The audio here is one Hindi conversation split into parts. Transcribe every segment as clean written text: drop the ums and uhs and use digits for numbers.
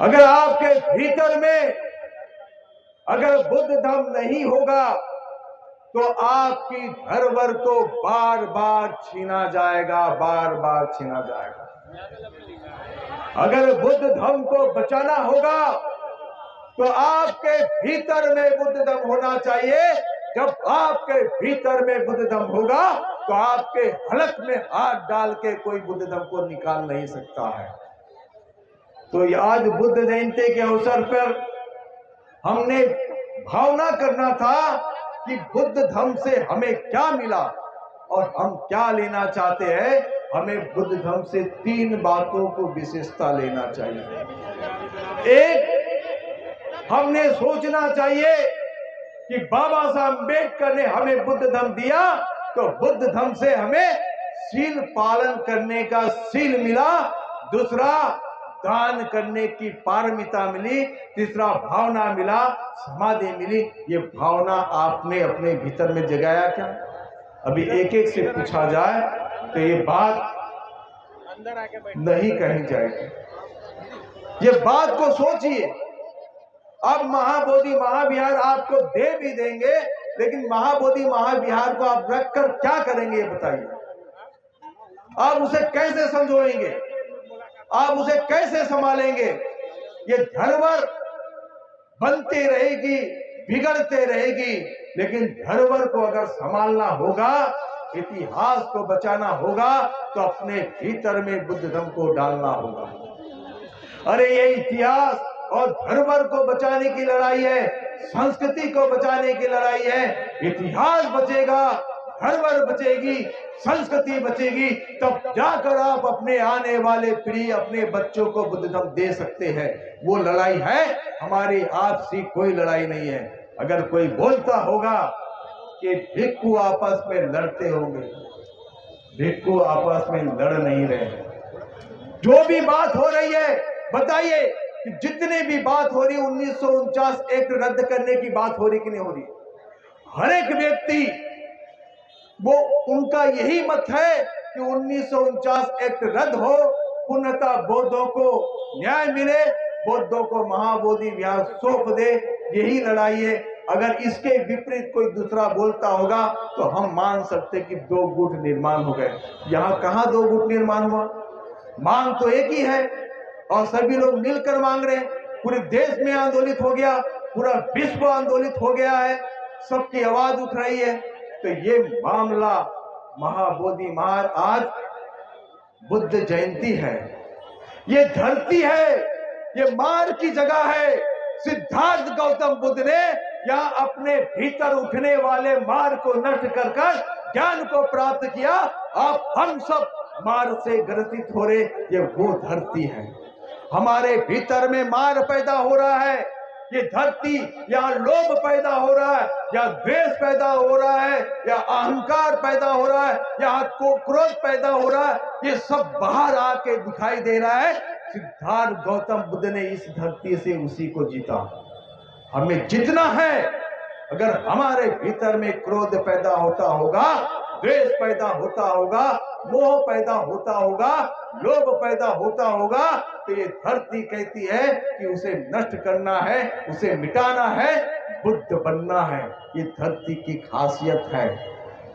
अगर आपके भीतर में अगर बुद्ध धम्म नहीं होगा तो आपकी धरोहर को बार बार छीना जाएगा, बार बार छीना जाएगा। अगर बुद्ध धम्म को बचाना होगा तो आपके भीतर में बुद्ध धम्म होना चाहिए। जब आपके भीतर में बुद्ध धम्म होगा तो आपके हलक में हाथ डाल के कोई बुद्ध धम्म को निकाल नहीं सकता है। तो आज बुद्ध जयंती के अवसर पर हमने भावना करना था कि बुद्ध धम्म से हमें क्या मिला और हम क्या लेना चाहते हैं। हमें बुद्ध धम्म से 3 बातों को विशेषता लेना चाहिए। एक, हमने सोचना चाहिए कि बाबा साहब अम्बेडकर ने हमें बुद्ध धम्म दिया तो बुद्ध धम्म से हमें शील पालन करने का शील मिला। दूसरा, दान करने की पारमिता मिली। तीसरा, भावना मिला, समाधि मिली। ये भावना आपने अपने भीतर में जगाया क्या? अभी एक एक से पूछा जाए तो ये बात नहीं कही जाएगी। ये बात को सोचिए। अब महाबोधि महाविहार आपको दे भी देंगे, लेकिन महाबोधि महाविहार को आप रखकर क्या करेंगे ये बताइए। आप उसे कैसे संजोएंगे, आप उसे कैसे संभालेंगे? ये धरोहर बनती रहेगी, बिगड़ते रहेगी, लेकिन धरोहर को अगर संभालना होगा, इतिहास को बचाना होगा तो अपने भीतर में बुद्ध धम्म को डालना होगा। अरे ये इतिहास और धरोहर को बचाने की लड़ाई है, संस्कृति को बचाने की लड़ाई है। इतिहास बचेगा, धरोहर बचेगी, संस्कृति बचेगी, तब जाकर आप अपने आने वाले पीढ़ी, अपने बच्चों को बुद्ध धम्म दे सकते हैं। वो लड़ाई है, हमारी आपसी कोई लड़ाई नहीं है। अगर कोई बोलता होगा कि भिक्खु आपस में लड़ते होंगे, भिक्खु आपस में लड़ नहीं रहे। जो भी बात हो रही है बताइए कि जितनी भी बात हो रही, 1949 एक्ट रद्द करने की बात हो रही कि नहीं हो रही? हर एक व्यक्ति वो उनका यही मत है कि 1949 एक्ट रद्द हो, पूर्णतः बौद्धों को न्याय मिले, बौद्धों को महाबोधि विहार सौंप दे। यही लड़ाई है। अगर इसके विपरीत कोई दूसरा बोलता होगा तो हम मान सकते कि 2 गुट निर्माण हो गए। यहाँ कहाँ 2 गुट निर्माण हुआ? मांग तो एक ही है और सभी लोग मिलकर मांग रहे हैं। पूरे देश में आंदोलित हो गया, पूरा विश्व आंदोलित हो गया है, सबकी आवाज उठ रही है। तो ये मामला महाबोधि महार, आज बुद्ध जयंती है, ये धरती है, ये मार की जगह है। सिद्धार्थ गौतम बुद्ध ने यहाँ अपने भीतर उठने वाले मार को नष्ट कर कर ज्ञान को प्राप्त किया। आप हम सब मार से ग्रसित हो रहे, ये वो धरती है। हमारे भीतर में मार पैदा हो रहा है। ये धरती, यहाँ लोभ पैदा हो रहा है, या द्वेष पैदा हो रहा है, या अहंकार पैदा हो रहा है, यहाँ क्रोध पैदा हो रहा है, ये सब बाहर आके दिखाई दे रहा है। सिद्धार्थ गौतम बुद्ध ने इस धरती से उसी को जीता। हमें जितना है, अगर हमारे भीतर में क्रोध पैदा होता होगा, द्वेष पैदा होता होगा, मोह पैदा होता होगा, लोभ पैदा होता होगा, तो ये धरती कहती है कि उसे नष्ट करना है, उसे मिटाना है, बुद्ध बनना है। ये धरती की खासियत है।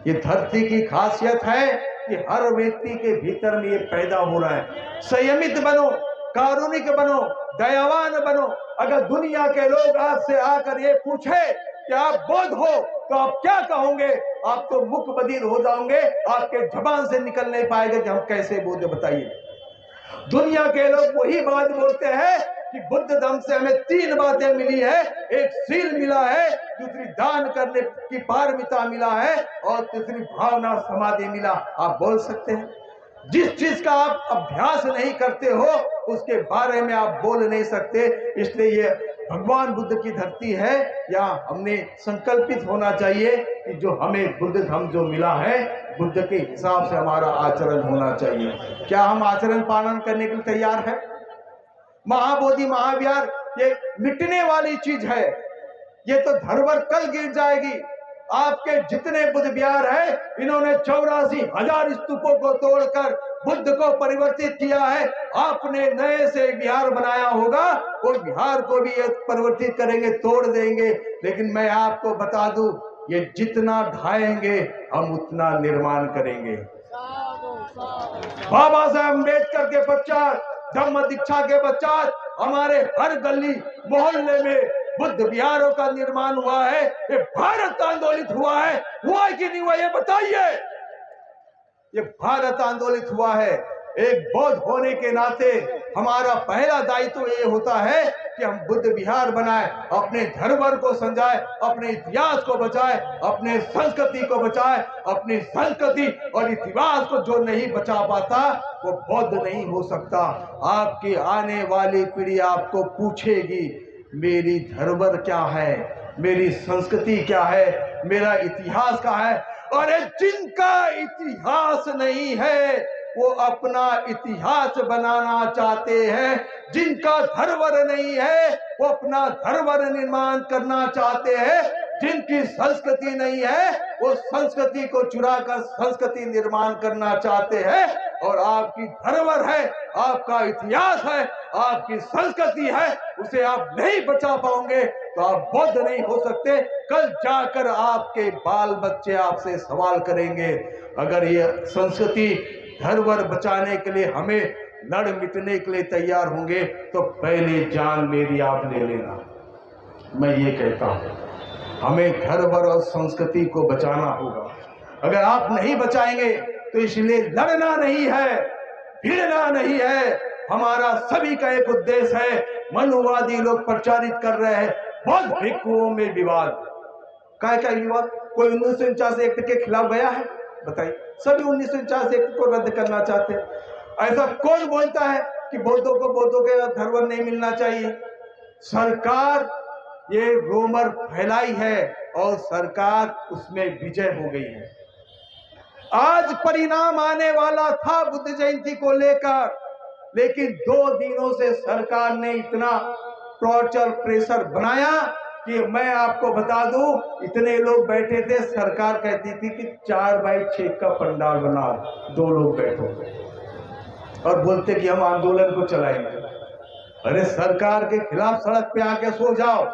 ये धरती की खासियत है कि हर व्यक्ति के भीतर में ये पैदा हो रहा है। संयमित बनो, कारुणिक बनो, दयावान बनो। अगर दुनिया के लोग आपसे आकर ये पूछे कि आप बौद्ध हो तो आप क्या कहोगे? आप तो मुख बधिर हो जाओगे, आपके जबान से निकल नहीं पाएगा कि हम कैसे बौद्ध, बताइए। दुनिया के लोग वही बात बोलते हैं कि बुद्ध धम्म से हमें 3 बातें मिली है। एक शील मिला है, दूसरी दान करने की पारमिता मिला है, और तीसरी भावना समाधि मिला। आप बोल सकते हैं? जिस चीज का आप अभ्यास नहीं करते हो उसके बारे में आप बोल नहीं सकते। इसलिए ये भगवान बुद्ध की धरती है। यहाँ हमने संकल्पित होना चाहिए कि जो हमें बुद्ध धम्म जो मिला है, बुद्ध के हिसाब से हमारा आचरण होना चाहिए। क्या हम आचरण पालन करने के लिए तैयार है? महाबोधि महाविहार ये मिटने वाली चीज है। ये तो धरोहर कल गिर जाएगी। आपके जितने बुद्ध विहार है, इन्होंने 84,000 स्तूपों को तोड़कर बुद्ध को परिवर्तित किया है। आपने नए से विहार बनाया होगा, वो विहार को भी परिवर्तित करेंगे, तोड़ देंगे। लेकिन मैं आपको बता दूं, ये जितना ढाएंगे हम उतना निर्माण करेंगे। बाबा साहेब अम्बेडकर के पश्चात, धम्म दीक्षा के पश्चात हमारे हर गली मोहल्ले में बुद्ध विहारों का निर्माण हुआ है। ये भारत आंदोलित हुआ है कि नहीं हुआ, ये बताइए। ये भारत आंदोलित हुआ है। एक बौद्ध होने के नाते हमारा पहला दायित्व ये होता है कि हम बुद्ध विहार बनाए, अपने धरोहर को संजाए, अपने इतिहास को बचाए, अपने संस्कृति को बचाए। अपनी संस्कृति और इतिहास को जो नहीं बचा पाता वो बौद्ध नहीं हो सकता। आपकी आने वाली पीढ़ी आपको पूछेगी, मेरी धरोहर क्या है, मेरी संस्कृति क्या है, मेरा इतिहास क्या है। और जिनका इतिहास नहीं है वो अपना इतिहास बनाना चाहते हैं, जिनका धरोहर नहीं है वो अपना धरोहर निर्माण करना चाहते हैं, जिनकी संस्कृति नहीं है वो संस्कृति को चुराकर संस्कृति निर्माण करना चाहते हैं। और आपकी धरोहर है, आपका इतिहास है, आपकी संस्कृति है, उसे आप नहीं बचा पाओगे तो आप बौद्ध नहीं हो सकते। कल जाकर आपके बाल बच्चे आपसे सवाल करेंगे। अगर ये संस्कृति धरोहर बचाने के लिए हमें लड़ मिटने के लिए तैयार होंगे तो पहले जान मेरी आप ले लेना। मैं ये कहता हूं, हमें धरोहर और संस्कृति को बचाना होगा। अगर आप नहीं बचाएंगे तो इसलिए लड़ना नहीं है, भिड़ना नहीं है। हमारा सभी का एक उद्देश्य है। मनुवादी लोग प्रचारित कर रहे हैं बौद्ध भिक्षुओं में विवाद। क्या विवाद? कोई 1949 एक्ट के खिलाफ गया है? बताइए। सभी 1949 एक्ट को रद्द करना चाहते हैं। ऐसा कौन बोलता है कि बौद्धों को बौद्धों के धरोहर नहीं मिलना चाहिए? सरकार ये रोमर फैलाई है और सरकार उसमें विजय हो गई है। आज परिणाम आने वाला था बुद्ध जयंती को लेकर, लेकिन 2 दिनों से सरकार ने इतना टॉर्चर प्रेशर बनाया कि मैं आपको बता दूं, इतने लोग बैठे थे, सरकार कहती थी कि 4x6 का पंडाल बनाओ, 2 लोग बैठो और बोलते कि हम आंदोलन को चलाएंगे। अरे सरकार के खिलाफ सड़क पे आके सो जाओ,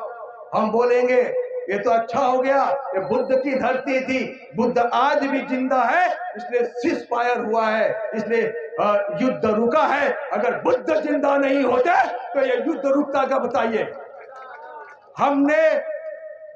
हम बोलेंगे ये तो अच्छा हो गया, ये बुद्ध की धरती थी, बुद्ध आज भी जिंदा है, इसलिए सीज फायर हुआ है, इसलिए युद्ध रुका है। अगर बुद्ध जिंदा नहीं होते तो ये युद्ध रुकता क्या? बताइए। हमने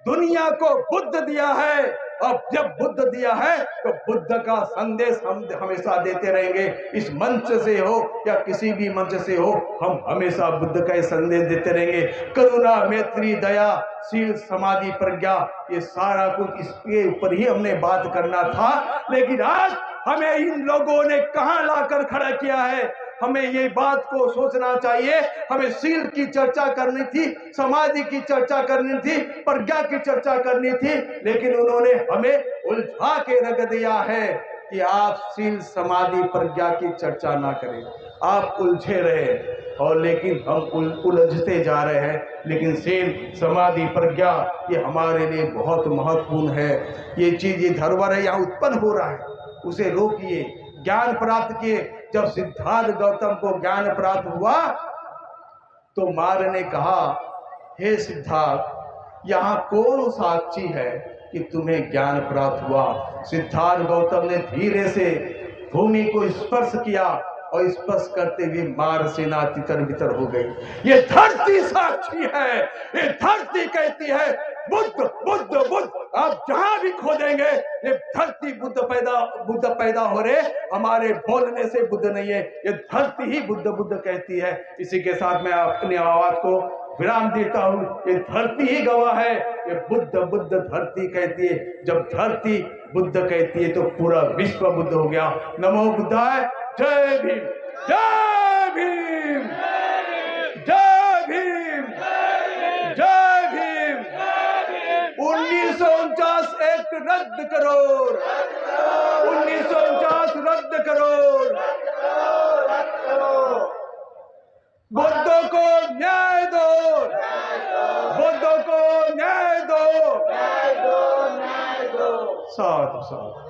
दुनिया को बुद्ध दिया है, अब जब बुद्ध दिया है तो बुद्ध का संदेश हम हमेशा देते रहेंगे। इस मंच से हो या किसी भी मंच से हो, हम हमेशा बुद्ध का संदेश देते रहेंगे। करुणा, मैत्री, दया, शील, समाधि, प्रज्ञा, ये सारा कुछ इसके ऊपर ही हमने बात करना था। लेकिन आज हमें इन लोगों ने कहां लाकर खड़ा किया है? हमें ये बात को सोचना चाहिए। हमें शील की चर्चा करनी थी, समाधि की चर्चा करनी थी, प्रज्ञा की चर्चा करनी थी, लेकिन उन्होंने हमें उलझा के रख दिया है कि आप शील, समाधि, प्रज्ञा की चर्चा ना करें। आप उलझे रहे और लेकिन हम उलझते जा रहे हैं। लेकिन शील, समाधि, प्रज्ञा ये हमारे लिए बहुत महत्वपूर्ण है। ये चीज, ये धरोहर है, यहाँ उत्पन्न हो रहा है, उसे रोकिए। ज्ञान प्राप्त किए। जब सिद्धार्थ गौतम को ज्ञान प्राप्त हुआ तो मार ने कहा, हे सिद्धार्थ, यहाँ कौन साक्षी है कि तुम्हें ज्ञान प्राप्त हुआ? सिद्धार्थ गौतम ने धीरे से भूमि को स्पर्श किया और स्पर्श करते हुए मार सेना तितर बितर हो गई। ये धरती साक्षी है, ये धरती कहती है बुद्ध बुद्ध बुद्ध। आप जहां भी खोदेंगे ये धरती बुद्ध पैदा हो रहे। हमारे बोलने से बुद्ध नहीं है, ये धरती ही बुद्ध बुद्ध कहती है। इसी के साथ मैं अपनी आवाज को विराम देता हूँ। ये धरती ही गवाह है, ये बुद्ध बुद्ध धरती कहती है। जब धरती बुद्ध कहती है तो पूरा विश्व बुद्ध हो गया। नमो बुद्धाय। जय भीम, जय भीम, जय भीम, जय भीम। 1949 एक्ट रद्द करो, 1949 रद्द करो। बुद्धों को न्याय दो, बुद्धों को न्याय दो। साधु साधु।